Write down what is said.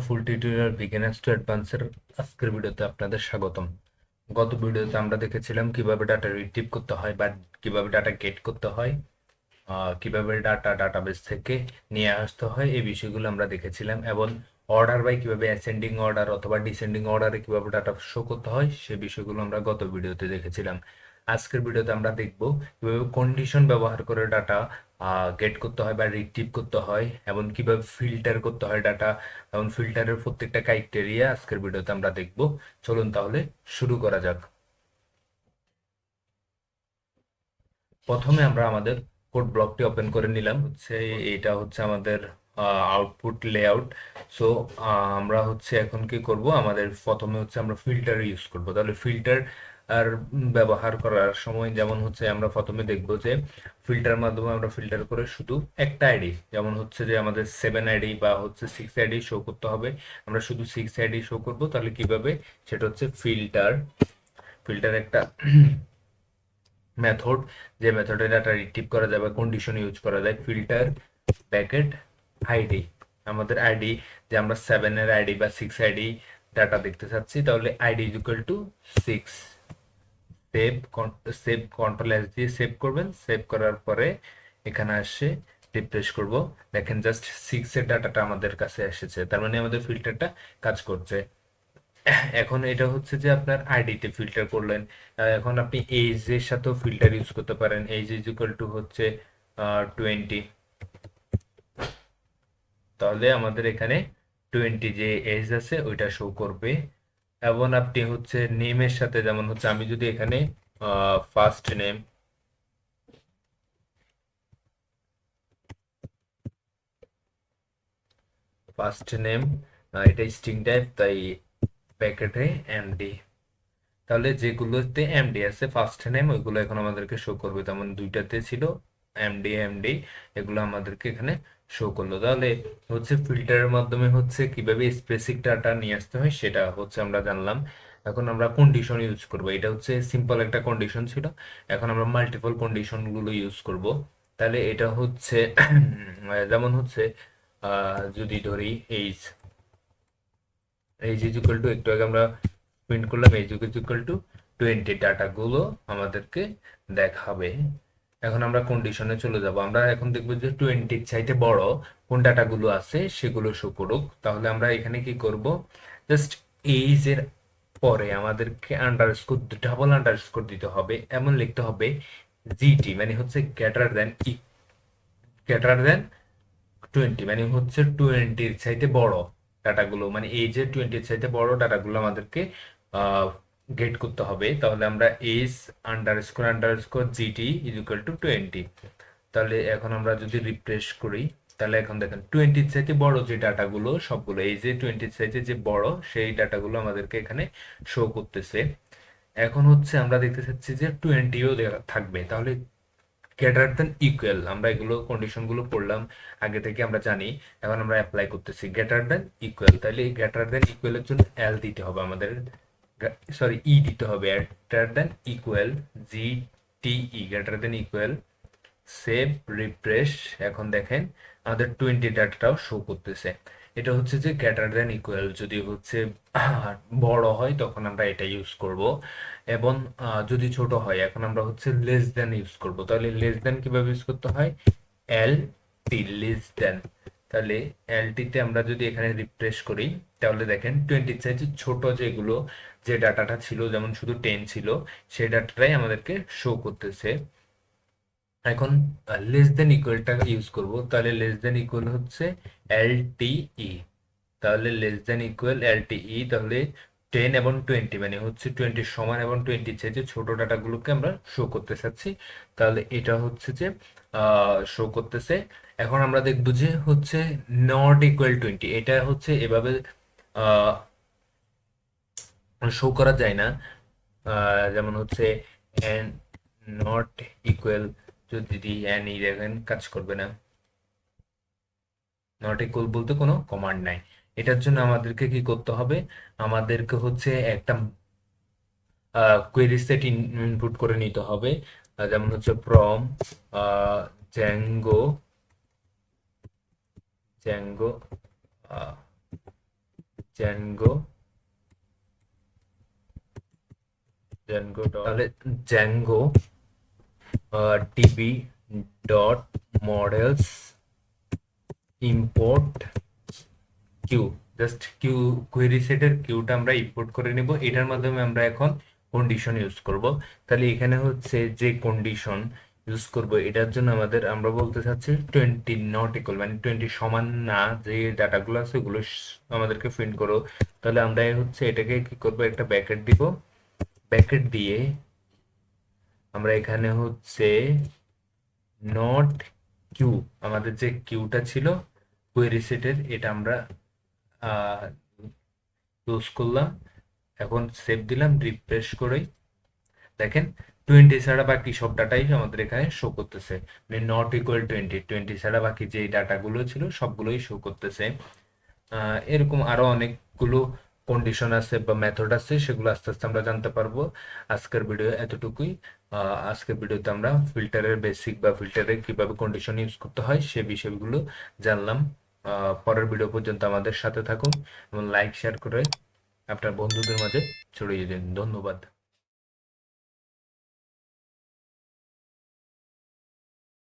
ফুল tutorial beginners two অ্যাডভান্সের আজকের ভিডিওতে আপনাদের স্বাগতম। গত ভিডিওতে আমরা দেখেছিলাম কিভাবে ডাটা রিট্রিভ করতে হয় বা কিভাবে ডাটা গেট করতে হয়, কিভাবে ডাটা ডাটাবেস থেকে নিয়ে আসতে হয়, এই বিষয়গুলো আমরা দেখেছিলাম এবং অর্ডার বাই কিভাবে অ্যাসেন্ডিং অর্ডার অথবা ডিসেন্ডিং অর্ডারে কিভাবে ডাটা শো করতে হয় সেই বিষয়গুলো আমরা গত ভিডিওতে দেখেছিলাম। আজকের ভিডিওতে আমরা দেখব কিভাবে কন্ডিশন ব্যবহার করে ডাটা গেট করতে হয় বা রিট্রিভ করতে হয় এবং কিভাবে ফিল্টার করতে হয় ডাটা এবং ফিল্টারের প্রত্যেকটা ক্রাইটেরিয়া আজকের ভিডিওতে আমরা দেখব। চলুন তাহলে শুরু করা যাক। প্রথমে আমরা আমাদের কোড ব্লকটি ওপেন করে নিলাম। এটা হচ্ছে আমাদের আউটপুট লেআউট। সো আমরা এখন কি করব, আমাদের প্রথমে আমরা ফিল্টার ইউজ করব। তাহলে ফিল্টার আর ব্যবহার করার সময় যেমন আমরা প্রথমে দেখব যে ফিল্টার মাধ্যমে আমরা ফিল্টার করে শুধু একটা আইডি, যেমন যে আমাদের 7 আইডি বা 6 আইডি শো করতে হবে। আমরা শুধু 6 আইডি শো করব। তাহলে কিভাবে, সেটা হচ্ছে ফিল্টার। ফিল্টার একটা মেথড, যে মেথডে ডাটা রিট্রিভ করা যায় বা কন্ডিশন ইউজ করা যায়। ফিল্টার ব্র্যাকেট আইডি, আমাদের আইডি, যে আমরা 7 এর আইডি বা 6 আইডি ডাটা দেখতে চাচ্ছি, তাহলে ID is equal two 6। Save, save control S দিয়ে সেভ করবেন। সেভ করার পরে এখানে আসে রিফ্রেশ করব। দেখেন জাস্ট 6 এর ডাটাটা আমাদের কাছে এসেছে, তার মানে আমাদের ফিল্টারটা কাজ করছে। এখন এটা যে আপনার আইডিতে ফিল্টার করলেন। এখন আপনি এজ এর সাথেও ফিল্টার ইউজ করতে পারেন। এজ ইজ ইকুয়াল টু 20, তাহলে আমাদের এখানে 20 যে এজ আছে ওইটা শো করবে। এবং আপনি নেমের সাথে, যেমন আমি যদি এখানে ফার্স্ট নেম, এটা স্ট্রিং টাইপ, তাই প্যাকেটে এমডি, তাহলে যেগুলোতে এমডি আছে ফার্স্ট নেম ওইগুলো এখন আমাদেরকে শো করবে। তেমন দুইটাতে ছিল এমডি এমডি, এগুলো আমাদেরকে এখানে শো করলো। তাহলে ফিল্টারের মাধ্যমে কিভাবে স্পেসিফিক ডাটা নিয়ে আসতে হয় সেটা আমরা জানলাম। এখন আমরা কন্ডিশন ইউজ করব। এটা সিম্পল একটা কন্ডিশন ছিল, এখন আমরা মাল্টিপল কন্ডিশন গুলো ইউজ করব। তাহলে এটা যেমন যদি ধরি age, age is equal two, একটু আগে আমরা প্রিন্ট করলাম এইজ ইজ ইকুয়াল টু 20, ডাটাগুলো আমাদেরকে দেখাবে। এখন আমরা কন্ডিশনে চলে যাব। আমরা এখন দেখবো যে 20 চাইতে বড় কোন ডাটাগুলো আছে সেগুলো শো করুক। তাহলে আমরা এখানে কি করব, জাস্ট এইজ এর পরে আমাদেরকে আন্ডারস্কোর, ডাবল আন্ডারস্কোর দিতে হবে, এমন লিখতে হবে জিটি, মানে গ্রেটার দেন, গ্রেটার দেন 20, মানে 20-র চাইতে বড় ডাটাগুলো, মানে এজ এর 20-র চাইতে বড় ডাটাগুলো আমাদেরকে গেট করতে হবে। তাহলে আমরা age underscore underscore GT is equal to 20। তাহলে এখন আমরা যদি রিফ্রেশ করি, তাহলে এখন দেখেন 20-র চাইতে বড় যে ডাটাগুলো সবগুলো, এই যে 20-র চাইতে যে বড় সেই ডাটাগুলো আমাদেরকে এখানে শো করতেছে। এখন আমরা দেখতে চাচ্ছি যে 20ও থাকবে। তাহলে গ্রেটার দেন ইকুয়াল, আমরা এগুলো কন্ডিশন গুলো পড়লাম আগে থেকে, আমরা জানি। এখন আমরা অ্যাপ্লাই করতেছি গ্রেটার দেন ইকুয়াল। তাহলে এই গ্রেটার দেন ইকুয়ালের জন্য এল দিতে হবে আমাদের, সরি ই দিতে হবে। Greater than equal, G T E, greater than equal, save, refresh. এখন দেখেন আমাদের 20 ডাটাটাও শো করতেছে। এটা যে গ্রেটার দেন ইকুয়াল, যদি বড় হয় তখন আমরা এটা ইউজ করব। এবং যদি ছোট হয়, এখন আমরা লেস দেন ইউজ করব। তাহলে লেস দেন কিভাবে ইউজ করতে হয়, এল টি, লেস দেন। তাহলে এল টিতে আমরা যদি এখানে রিফ্রেশ করি, তাহলে দেখেন 20 চাইতে ছোট যেগুলো, যে ডাটাটা ছিল, যেমন শুধু 10 ছিল, সেই ডাটাটাই আমাদেরকে শো করতেছে। এখন লেস দেন ইকুয়ালটা ইউজ করব। তাহলে লেস দেন ইকুয়াল এল টি ই। তাহলে লেস দেন ইকুয়াল এল টি ই, তাহলে 10 এবং 20, মানে 20 সমান এবং 20 চাইতে ছোট ডাটাগুলোকে আমরা শো করতে চাচ্ছি। তাহলে এটা যে শো করতেছে। এখন আমরা দেখবো যে নট ইকুয়াল 20, এটা এভাবে শো করা যায় না। যেমন এন নট ইকুয়াল, যদি দিই এন ই, দেখেন কাজ করবে না। নট ইকুয়াল বলতে কোনো কমান্ড নাই। এটার জন্য আমাদেরকে কি করতে হবে, আমাদেরকে একটা কোয়েরি সেট ইনপুট করে নিতে হবে। যেমন from Django Django Django Django তাহলে Django DB dot models import Q, just Q query সেটের কিউটা আমরা ইম্পোর্ট করে নিব, এটার মাধ্যমে আমরা এখন কন্ডিশন ইউজ করব। তাহলে এখানে হচ্ছে যে কন্ডিশন ইউজ করব, এটার জন্য আমরা বলতে চাচ্ছি 20 নট ইকুয়াল, মানে 20 সমান না, যে ডাটাগুলো আছে ওগুলো আমাদেরকে প্রিন্ট করো। তাহলে আমরা হচ্ছে এটাকে কি করব, একটা ব্র্যাকেট দিব, ব্র্যাকেট দিয়ে আমরা এখানে হচ্ছে নট কিউ, আমাদের যে কিউটা ছিল কোয়েরি সেটের, এটা আমরা ইউজ করলাম। এখন সেভ দিলাম, রিফ্রেশ করে দেখেন 20 ছাড়া বাকি সব ডাটাই আমাদের এখানে শো করতেছে, মানে নট ইকুয়াল 20 ছাড়া বাকি যে ডাটাগুলো ছিল সবগুলোই শো করতেছে। এরকম আরো অনেকগুলো কন্ডিশন আছে বা মেথড আছে, সেগুলো আস্তে আস্তে আমরা জানতে পারবো। আজকের ভিডিও এতটুকুই। আজকের ভিডিওতে আমরা ফিল্টারের বেসিক বা ফিল্টারে কিভাবে কন্ডিশন ইউজ করতে হয় সে বিষয়গুলো জানলাম। পরের ভিডিও পর্যন্ত আমাদের সাথে থাকুন এবং লাইক শেয়ার করে আপনার বন্ধুদের মাঝে ছড়িয়ে দিন। ধন্যবাদ।